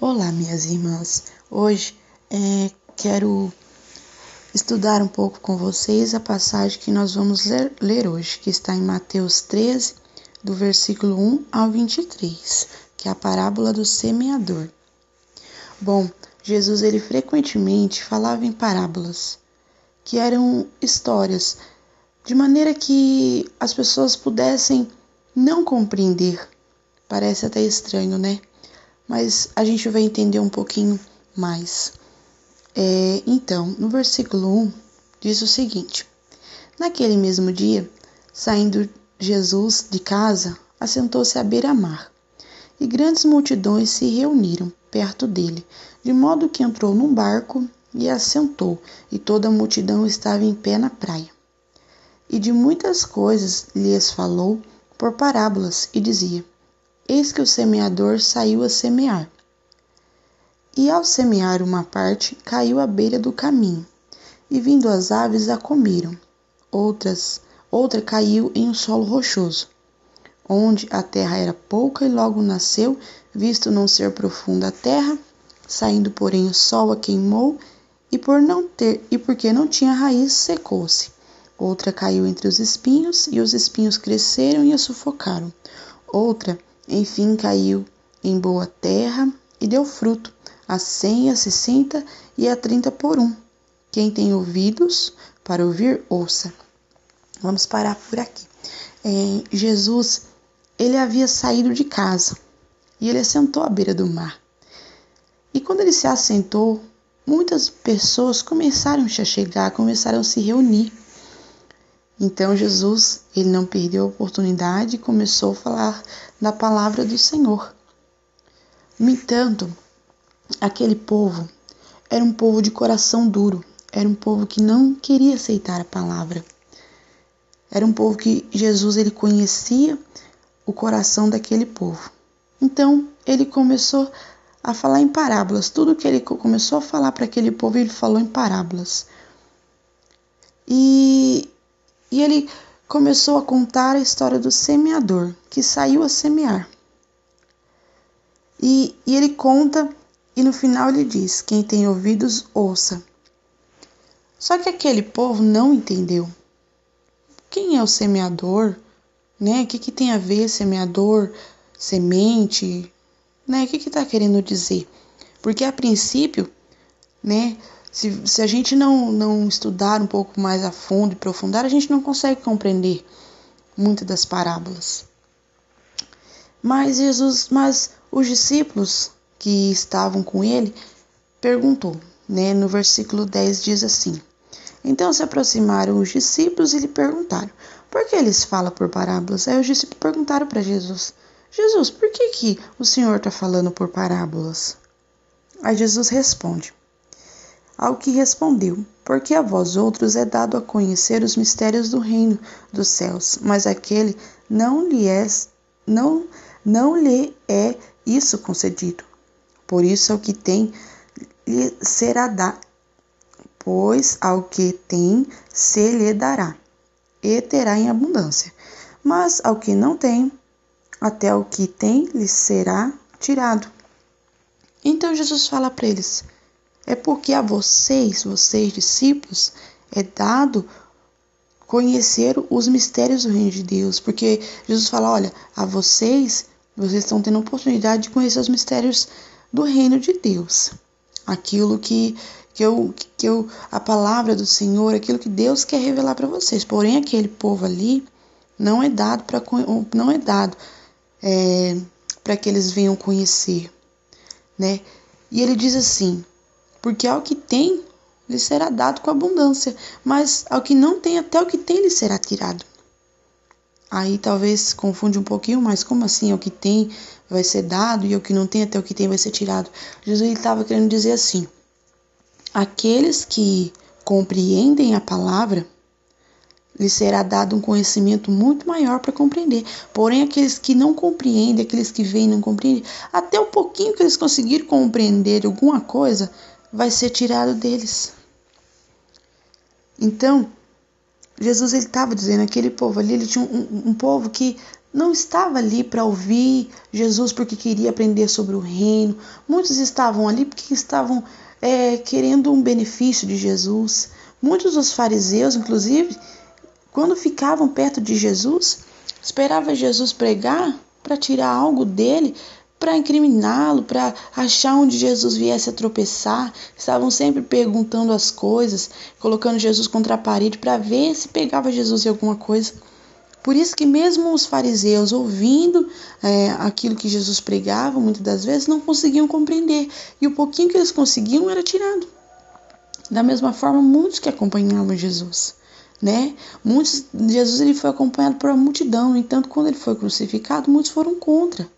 Olá, minhas irmãs. Hoje quero estudar um pouco com vocês a passagem que nós vamos ler hoje, que está em Mateus 13, do versículo 1 ao 23, que é a parábola do semeador. Bom, Jesus ele frequentemente falava em parábolas, que eram histórias, de maneira que as pessoas pudessem não compreender. Parece até estranho, né? Mas a gente vai entender um pouquinho mais. Então, no versículo 1, diz o seguinte: Naquele mesmo dia, saindo Jesus de casa, assentou-se à beira-mar, e grandes multidões se reuniram perto dele, de modo que entrou num barco e assentou, e toda a multidão estava em pé na praia. E de muitas coisas lhes falou por parábolas, e dizia: Eis que o semeador saiu a semear. E ao semear uma parte, caiu à beira do caminho, e vindo as aves a comeram. Outra caiu em um solo rochoso, onde a terra era pouca e logo nasceu, visto não ser profunda a terra, saindo porém o sol a queimou, e porque não tinha raiz, secou-se. Outra caiu entre os espinhos, e os espinhos cresceram e a sufocaram. Outra, enfim, caiu em boa terra e deu fruto, a 100, a 60 e a 30 por um. Quem tem ouvidos para ouvir, ouça. Vamos parar por aqui. Jesus, ele havia saído de casa e ele assentou à beira do mar. E quando ele se assentou, muitas pessoas começaram a chegar, começaram a se reunir. Então Jesus, ele não perdeu a oportunidade e começou a falar da palavra do Senhor. No entanto, aquele povo era um povo de coração duro, era um povo que não queria aceitar a palavra. Era um povo que Jesus ele conhecia o coração daquele povo. Então, ele começou a falar em parábolas. Tudo que ele começou a falar para aquele povo, ele falou em parábolas. E ele começou a contar a história do semeador, que saiu a semear. E ele conta, e no final ele diz: quem tem ouvidos, ouça. Só que aquele povo não entendeu. Quem é o semeador? Né? O que tem a ver semeador, semente? Né? O que está querendo dizer? Porque a princípio, né, se a gente não estudar um pouco mais a fundo e aprofundar, a gente não consegue compreender muitas das parábolas. Mas os discípulos que estavam com ele perguntou, né? No versículo 10 diz assim: Então se aproximaram os discípulos e lhe perguntaram: por que eles falam por parábolas? Aí os discípulos perguntaram para Jesus: Jesus, por que o Senhor está falando por parábolas? Aí Jesus responde: Ao que respondeu: Porque a vós outros é dado a conhecer os mistérios do reino dos céus, mas aquele não lhe é isso concedido. Por isso ao que tem lhe será dado, pois ao que tem se lhe dará, e terá em abundância. Mas ao que não tem, até o que tem lhe será tirado. Então Jesus fala para eles: é porque a vocês discípulos, é dado conhecer os mistérios do reino de Deus. Porque Jesus fala: olha, a vocês estão tendo a oportunidade de conhecer os mistérios do reino de Deus. Aquilo a palavra do Senhor, aquilo que Deus quer revelar para vocês. Porém, aquele povo ali não é dado para que eles venham conhecer, né? E ele diz assim: porque ao que tem lhe será dado com abundância, mas ao que não tem, até o que tem lhe será tirado. Aí talvez confunde um pouquinho, mas como assim? Ao que tem vai ser dado e ao que não tem, até o que tem vai ser tirado. Jesus estava querendo dizer assim: aqueles que compreendem a palavra, lhe será dado um conhecimento muito maior para compreender. Porém, aqueles que não compreendem, aqueles que veem e não compreendem, até o pouquinho que eles conseguirem compreender alguma coisa, vai ser tirado deles. Então, Jesus estava dizendo, aquele povo ali, ele tinha um povo que não estava ali para ouvir Jesus porque queria aprender sobre o reino. Muitos estavam ali porque estavam querendo um benefício de Jesus. Muitos dos fariseus, inclusive, quando ficavam perto de Jesus, esperavam Jesus pregar para tirar algo dele, para incriminá-lo, para achar onde Jesus viesse a tropeçar. Estavam sempre perguntando as coisas, colocando Jesus contra a parede para ver se pegava Jesus em alguma coisa. Por isso que mesmo os fariseus, ouvindo aquilo que Jesus pregava, muitas das vezes não conseguiam compreender. E o pouquinho que eles conseguiam era tirado. Da mesma forma, muitos que acompanhavam Jesus, né? Jesus ele foi acompanhado por uma multidão. No entanto, quando ele foi crucificado, muitos foram contra.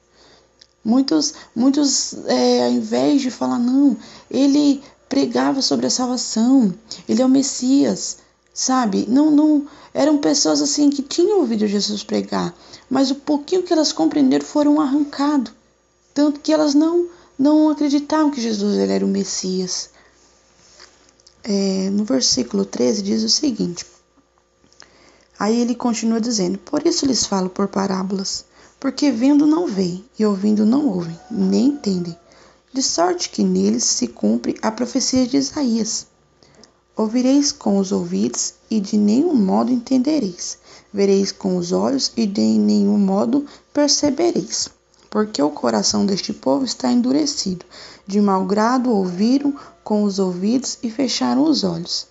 Muitos ao invés de falar, não, ele pregava sobre a salvação, ele é o Messias, sabe? Não eram pessoas assim que tinham ouvido Jesus pregar, mas o pouquinho que elas compreenderam foram arrancados, tanto que elas não acreditavam que Jesus ele era o Messias. No versículo 13 diz o seguinte, aí ele continua dizendo, por isso lhes falo por parábolas, porque vendo não veem, e ouvindo não ouvem, nem entendem, de sorte que neles se cumpre a profecia de Isaías. Ouvireis com os ouvidos, e de nenhum modo entendereis. Vereis com os olhos, e de nenhum modo percebereis. Porque o coração deste povo está endurecido. De mau grado ouviram com os ouvidos e fecharam os olhos.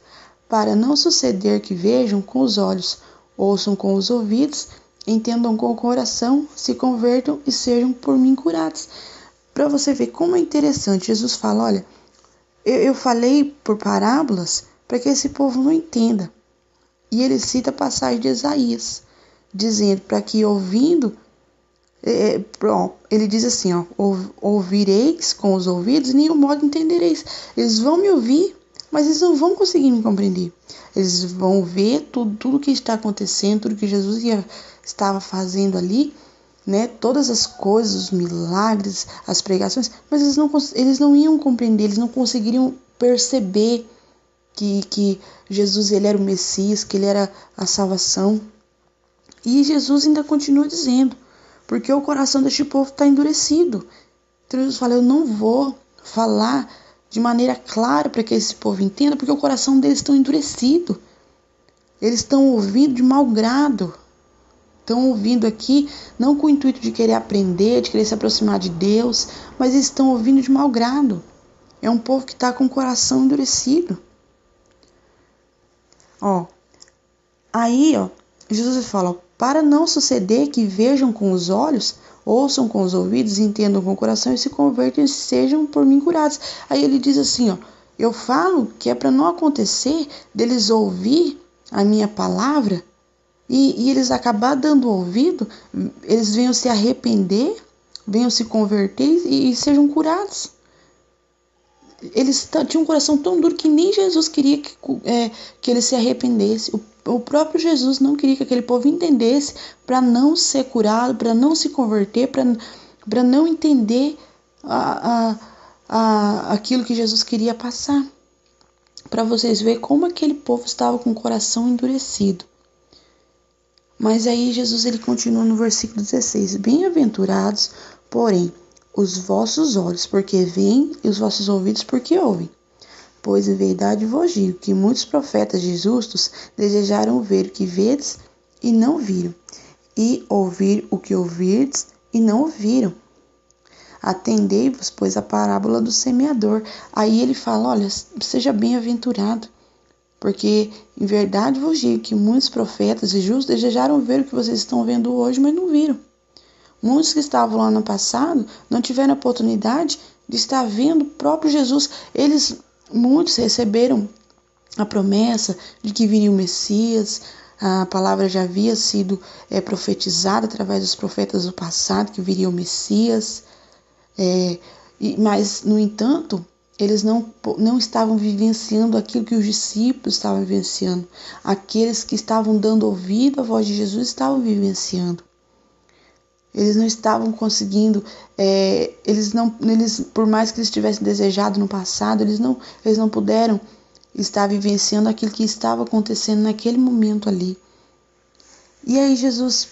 Para não suceder que vejam com os olhos, ouçam com os ouvidos, entendam com o coração, se convertam e sejam por mim curados. Para você ver como é interessante, Jesus fala, olha, eu falei por parábolas para que esse povo não entenda. E ele cita a passagem de Isaías, dizendo para que ouvindo, ele diz assim, ouvireis com os ouvidos, em nenhum modo entendereis. Eles vão me ouvir, mas eles não vão conseguir me compreender. Eles vão ver tudo que está acontecendo, tudo que Jesus estava fazendo ali, né? Todas as coisas, os milagres, as pregações, mas eles não iam compreender, eles não conseguiriam perceber que Jesus ele era o Messias, que ele era a salvação. E Jesus ainda continua dizendo, porque o coração deste povo está endurecido. Então Jesus fala, eu não vou falar de maneira clara para que esse povo entenda, porque o coração deles está endurecido. Eles estão ouvindo de mau grado. Estão ouvindo aqui, não com o intuito de querer aprender, de querer se aproximar de Deus, mas eles estão ouvindo de mau grado. É um povo que está com o coração endurecido. Aí, Jesus fala, para não suceder que vejam com os olhos, ouçam com os ouvidos, entendam com o coração e se convertam e sejam por mim curados. Aí ele diz assim, eu falo que é para não acontecer deles ouvir a minha palavra e eles acabar dando ouvido, eles venham se arrepender, venham se converter e sejam curados. Eles tinham um coração tão duro que nem Jesus queria que eles se arrependessem. O próprio Jesus não queria que aquele povo entendesse para não ser curado, para não se converter, para não entender aquilo que Jesus queria passar. Para vocês verem como aquele povo estava com o coração endurecido. Mas aí Jesus ele continua no versículo 16. Bem-aventurados, porém, os vossos olhos, porque veem, e os vossos ouvidos, porque ouvem. Pois em verdade vos digo que muitos profetas e justos desejaram ver o que vedes e não viram, e ouvir o que ouvirdes e não ouviram. Atendei-vos, pois, a parábola do semeador. Aí ele fala, olha, seja bem-aventurado, porque em verdade vos digo que muitos profetas e justos desejaram ver o que vocês estão vendo hoje, mas não viram. Muitos que estavam lá no passado não tiveram a oportunidade de estar vendo o próprio Jesus. Muitos receberam a promessa de que viria o Messias. A palavra já havia sido profetizada através dos profetas do passado, que viria o Messias. Mas, no entanto, eles não estavam vivenciando aquilo que os discípulos estavam vivenciando. Aqueles que estavam dando ouvido à voz de Jesus estavam vivenciando. Eles não estavam conseguindo, por mais que eles tivessem desejado no passado, eles não puderam estar vivenciando aquilo que estava acontecendo naquele momento ali. E aí Jesus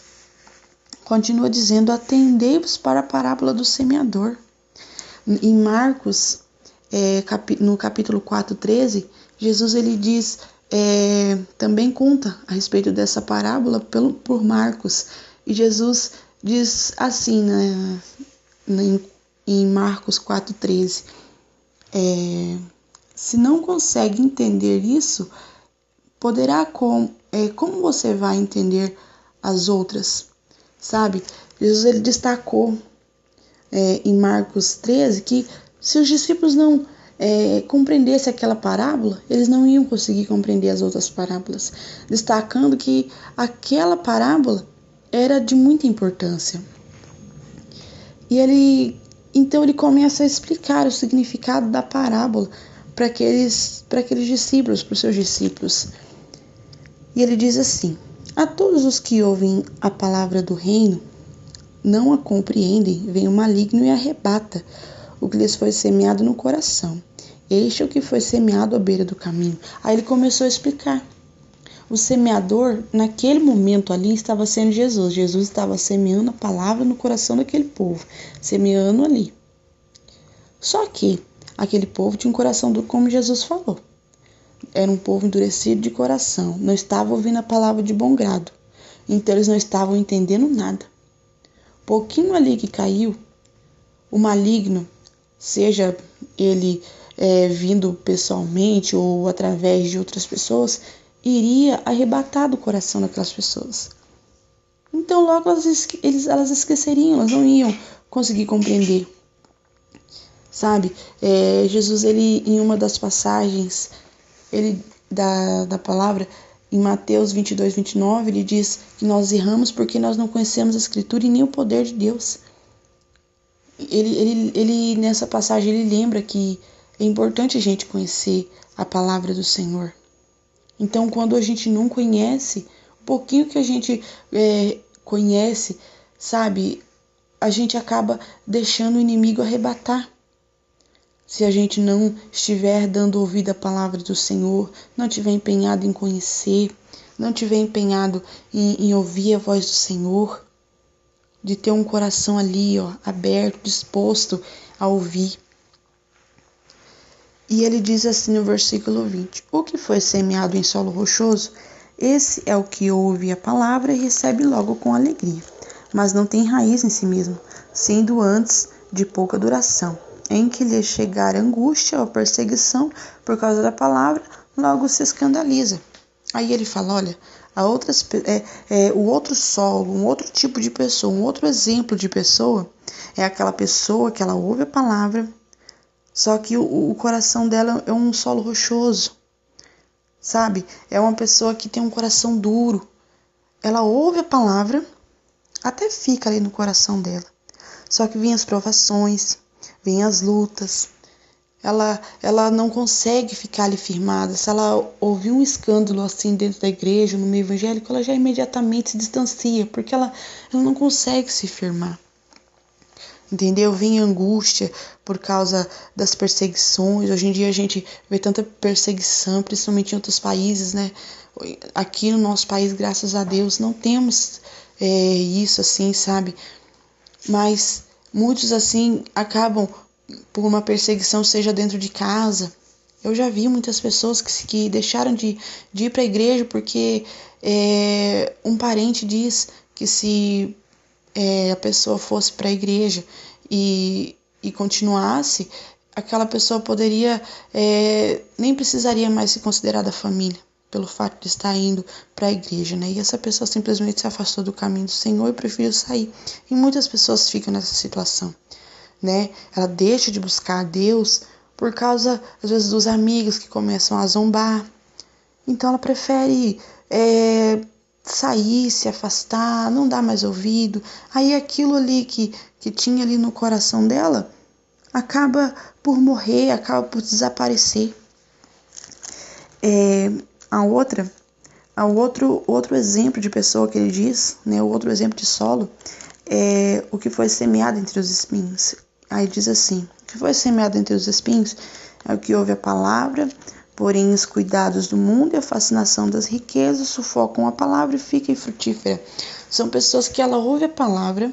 continua dizendo: atendei-vos para a parábola do semeador. Em Marcos, no capítulo 4:13, Jesus ele diz, também conta a respeito dessa parábola por Marcos. E Jesus diz assim, em Marcos 4:13, se não consegue entender isso, como você vai entender as outras? Sabe? Jesus ele destacou em Marcos 13 que se os discípulos não compreendessem aquela parábola, eles não iam conseguir compreender as outras parábolas, destacando que aquela parábola era de muita importância. E então ele começa a explicar o significado da parábola para aqueles discípulos, para os seus discípulos. E ele diz assim: a todos os que ouvem a palavra do reino, não a compreendem, vem o maligno e arrebata o que lhes foi semeado no coração. Este é o que foi semeado à beira do caminho. Aí ele começou a explicar. O semeador, naquele momento ali, estava sendo Jesus. Jesus estava semeando a palavra no coração daquele povo, semeando ali. Só que aquele povo tinha um coração duro, como Jesus falou. Era um povo endurecido de coração, não estava ouvindo a palavra de bom grado. Então eles não estavam entendendo nada. Pouquinho ali que caiu, o maligno, seja ele vindo pessoalmente ou através de outras pessoas, iria arrebatar do coração daquelas pessoas. Então logo elas esqueceriam, elas não iam conseguir compreender. Sabe, Jesus, ele, em uma das passagens da palavra, em Mateus 22:29, ele diz que nós erramos porque nós não conhecemos a Escritura e nem o poder de Deus. Ele nessa passagem, ele lembra que é importante a gente conhecer a palavra do Senhor. Então, quando a gente não conhece, o pouquinho que a gente conhece, sabe, a gente acaba deixando o inimigo arrebatar. Se a gente não estiver dando ouvido à palavra do Senhor, não estiver empenhado em conhecer, não estiver empenhado em ouvir a voz do Senhor, de ter um coração ali, aberto, disposto a ouvir. E ele diz assim no versículo 20: o que foi semeado em solo rochoso, esse é o que ouve a palavra e recebe logo com alegria, mas não tem raiz em si mesmo, sendo antes de pouca duração. Em que lhe chegar angústia ou perseguição por causa da palavra, logo se escandaliza. Aí ele fala, olha, o outro solo, um outro tipo de pessoa, um outro exemplo de pessoa, é aquela pessoa que ela ouve a palavra, só que o coração dela é um solo rochoso, sabe? É uma pessoa que tem um coração duro. Ela ouve a palavra, até fica ali no coração dela, só que vem as provações, vem as lutas, ela não consegue ficar ali firmada. Se ela ouvir um escândalo assim dentro da igreja, no meio evangélico, ela já imediatamente se distancia, porque ela não consegue se firmar. Entendeu? Vem angústia por causa das perseguições. Hoje em dia a gente vê tanta perseguição, principalmente em outros países, né? Aqui no nosso país, graças a Deus, não temos isso assim, sabe? Mas muitos assim acabam por uma perseguição, seja dentro de casa. Eu já vi muitas pessoas que deixaram de ir para a igreja porque um parente diz que se a pessoa fosse para a igreja e continuasse, aquela pessoa poderia, nem precisaria mais ser considerada família, pelo fato de estar indo para a igreja, né? E essa pessoa simplesmente se afastou do caminho do Senhor e preferiu sair. E muitas pessoas ficam nessa situação, né? Ela deixa de buscar a Deus por causa, às vezes, dos amigos que começam a zombar. Então ela prefere sair, se afastar, não dar mais ouvido. Aí aquilo ali que tinha ali no coração dela acaba por morrer, acaba por desaparecer. Outro exemplo de pessoa que ele diz, né, o outro exemplo de solo, é o que foi semeado entre os espinhos. Aí diz assim: o que foi semeado entre os espinhos é o que ouve a palavra, porém os cuidados do mundo e a fascinação das riquezas sufocam a palavra e fica infrutífera. São pessoas que ela ouve a palavra,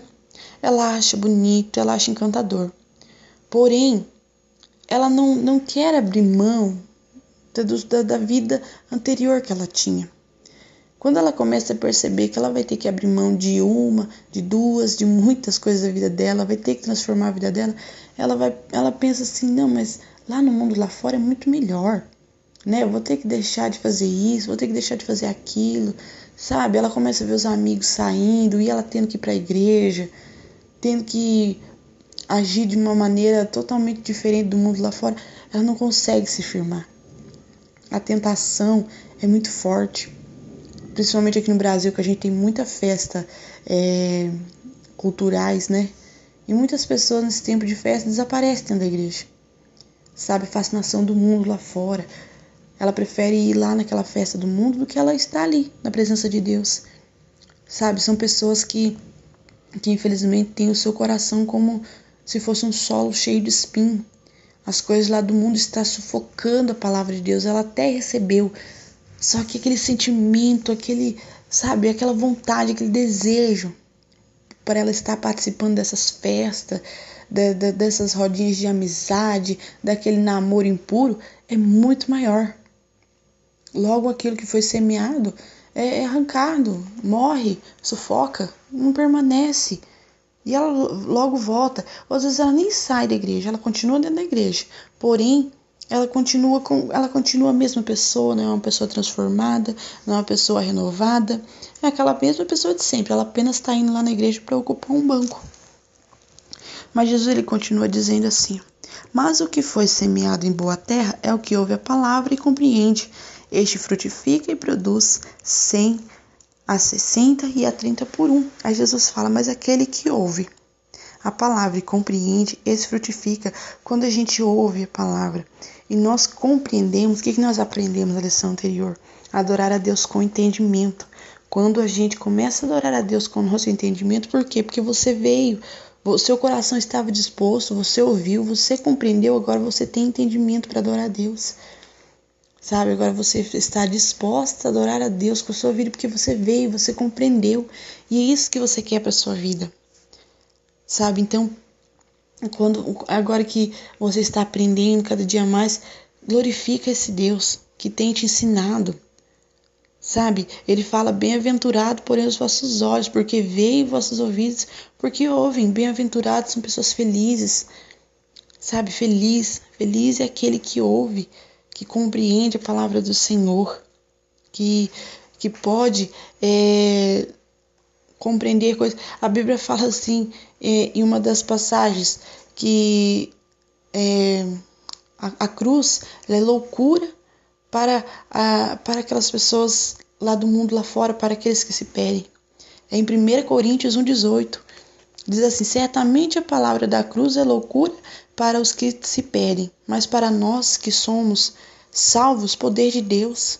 ela acha bonito, ela acha encantador. Porém, ela não quer abrir mão da vida anterior que ela tinha. Quando ela começa a perceber que ela vai ter que abrir mão de uma, de duas, de muitas coisas da vida dela, vai ter que transformar a vida dela, ela pensa assim, não, mas lá no mundo lá fora é muito melhor, né? Eu vou ter que deixar de fazer isso, vou ter que deixar de fazer aquilo, sabe? Ela começa a ver os amigos saindo e ela tendo que ir para a igreja, tendo que agir de uma maneira totalmente diferente do mundo lá fora, ela não consegue se firmar. A tentação é muito forte. Principalmente aqui no Brasil, que a gente tem muita festa culturais, né? E muitas pessoas nesse tempo de festa desaparecem dentro da igreja. Sabe, fascinação do mundo lá fora. Ela prefere ir lá naquela festa do mundo do que ela estar ali, na presença de Deus. Sabe, são pessoas que infelizmente têm o seu coração como se fosse um solo cheio de espinho. As coisas lá do mundo estão sufocando a palavra de Deus. Ela até recebeu, só que aquele sentimento, aquela vontade, aquele desejo para ela estar participando dessas festas, dessas rodinhas de amizade, daquele namoro impuro, é muito maior. Logo aquilo que foi semeado é arrancado, morre, sufoca, não permanece. E ela logo volta. Ou às vezes ela nem sai da igreja, ela continua dentro da igreja. Porém, ela continua a mesma pessoa, não é uma pessoa transformada, não é uma pessoa renovada, é aquela mesma pessoa de sempre, ela apenas está indo lá na igreja para ocupar um banco. Mas Jesus ele continua dizendo assim: mas o que foi semeado em boa terra é o que ouve a palavra e compreende. Este frutifica e produz 100, a 60 e a 30 por um. Aí Jesus fala, mas aquele que ouve a palavra e compreende, esse frutifica. Quando a gente ouve a palavra e nós compreendemos, o que nós aprendemos na lição anterior? Adorar a Deus com entendimento. Quando a gente começa a adorar a Deus com o nosso entendimento, por quê? Porque você veio, o seu coração estava disposto, você ouviu, você compreendeu, agora você tem entendimento para adorar a Deus. Sabe, agora você está disposta a adorar a Deus com a sua vida, porque você veio, você compreendeu, e é isso que você quer para a sua vida. Sabe, então, agora que você está aprendendo cada dia mais, glorifica esse Deus que tem te ensinado. Sabe, ele fala, bem-aventurado porém os vossos olhos, porque veem vossos ouvidos, porque ouvem. Bem-aventurados são pessoas felizes. Sabe, feliz é aquele que ouve, que compreende a palavra do Senhor, que pode compreender coisas. A Bíblia fala assim, em uma das passagens, que a cruz ela é loucura para aquelas pessoas lá do mundo lá fora, para aqueles que se perdem. É em 1 Coríntios 1,18. Diz assim, certamente a palavra da cruz é loucura para os que se perdem, mas para nós que somos salvos, poder de Deus.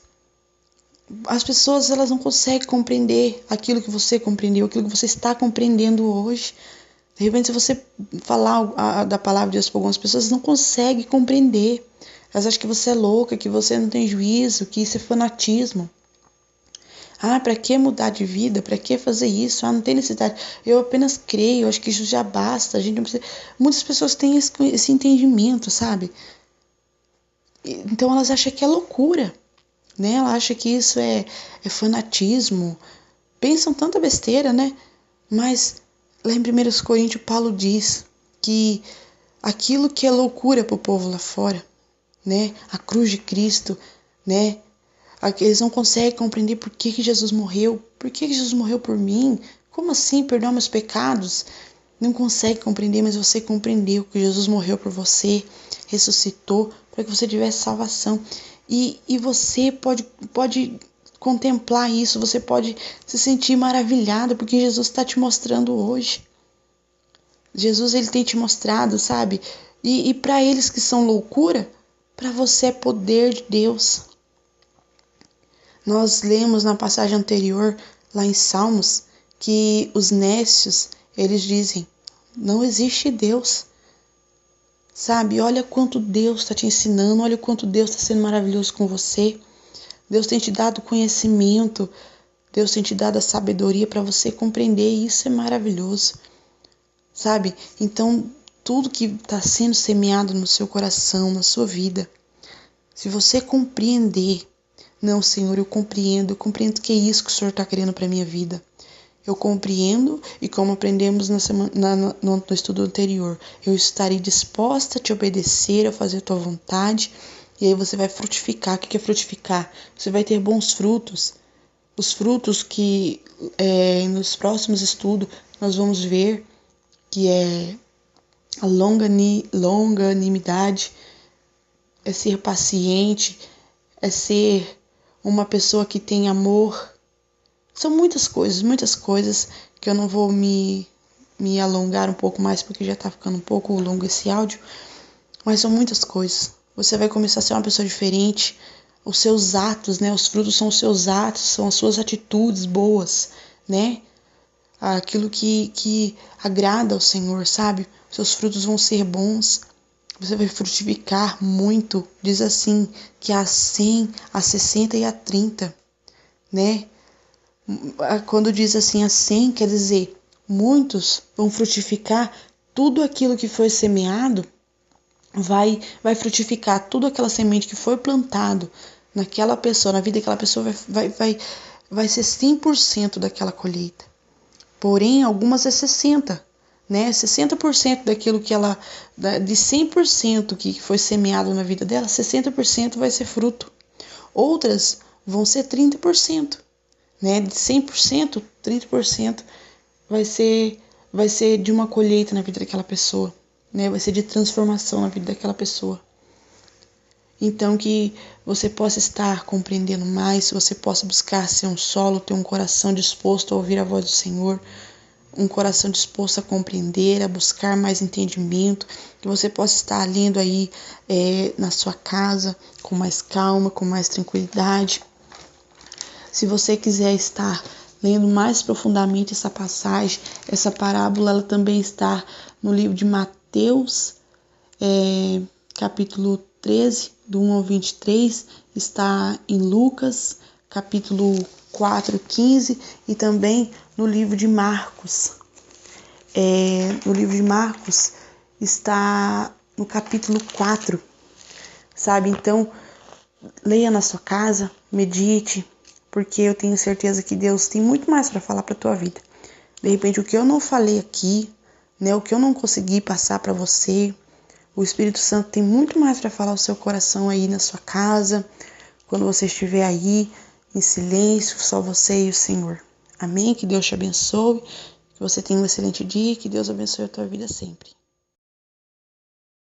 As pessoas elas não conseguem compreender aquilo que você compreendeu, aquilo que você está compreendendo hoje. De repente, se você falar da palavra de Deus para algumas pessoas, não conseguem compreender. Elas acham que você é louca, que você não tem juízo, que isso é fanatismo. Para que mudar de vida? Para que fazer isso? Não tem necessidade. Eu apenas creio, acho que isso já basta. A gente não precisa. Muitas pessoas têm esse entendimento, sabe? Então elas acham que é loucura, né? Elas acham que isso é fanatismo. Pensam tanta besteira, né? Mas lá em 1 Coríntios, Paulo diz que aquilo que é loucura para o povo lá fora, né? A cruz de Cristo, né? Eles não conseguem compreender por que Jesus morreu. Por que Jesus morreu por mim? Como assim perdoar meus pecados? Não consegue compreender, mas você compreendeu que Jesus morreu por você, ressuscitou para que você tivesse salvação. E você pode contemplar isso, você pode se sentir maravilhado porque Jesus está te mostrando hoje. Jesus ele tem te mostrado, sabe? E para eles que são loucura, para você é poder de Deus. Nós lemos na passagem anterior, lá em Salmos, que os nécios, eles dizem, não existe Deus. Sabe, olha quanto Deus está te ensinando, olha quanto Deus está sendo maravilhoso com você. Deus tem te dado conhecimento, Deus tem te dado a sabedoria para você compreender e isso é maravilhoso, sabe? Então, tudo que está sendo semeado no seu coração, na sua vida, se você compreender, não, Senhor, eu compreendo que é isso que o Senhor está querendo para minha vida. Eu compreendo e como aprendemos no estudo anterior, eu estarei disposta a te obedecer, a fazer a tua vontade, e aí você vai frutificar. O que é frutificar? Você vai ter bons frutos. Os frutos que nos próximos estudos nós vamos ver que é a longanimidade, é ser paciente, é ser uma pessoa que tem amor. São muitas coisas que eu não vou me alongar um pouco mais porque já tá ficando um pouco longo esse áudio, mas são muitas coisas. Você vai começar a ser uma pessoa diferente, os seus atos, né? Os frutos são os seus atos, são as suas atitudes boas, né? Aquilo que agrada ao Senhor, sabe? Seus frutos vão ser bons. Você vai frutificar muito. Diz assim, que a 100, a 60 e a 30, né? Quando diz assim a 100, quer dizer, muitos vão frutificar tudo aquilo que foi semeado, vai frutificar tudo aquela semente que foi plantado naquela pessoa, na vida daquela pessoa, vai ser 100% daquela colheita. Porém, algumas é 60%, né? 60% daquilo que ela, de 100% que foi semeado na vida dela, 60% vai ser fruto. Outras vão ser 30%, né? De 100%, 30% vai ser de uma colheita na vida daquela pessoa, né? Vai ser de transformação na vida daquela pessoa. Então que você possa estar compreendendo mais, você possa buscar ser um solo, ter um coração disposto a ouvir a voz do Senhor, um coração disposto a compreender, a buscar mais entendimento, que você possa estar lendo aí na sua casa com mais calma, com mais tranquilidade. Se você quiser estar lendo mais profundamente essa passagem, essa parábola, ela também está no livro de Mateus, capítulo 13, do 1 ao 23, está em Lucas, capítulo 4, 15, e também no livro de Marcos. No livro de Marcos está no capítulo 4, sabe? Então, leia na sua casa, medite, porque eu tenho certeza que Deus tem muito mais para falar para a tua vida. De repente, o que eu não falei aqui, né, o que eu não consegui passar para você, o Espírito Santo tem muito mais para falar ao seu coração aí na sua casa, quando você estiver aí em silêncio, só você e o Senhor. Amém? Que Deus te abençoe, que você tenha um excelente dia e que Deus abençoe a tua vida sempre.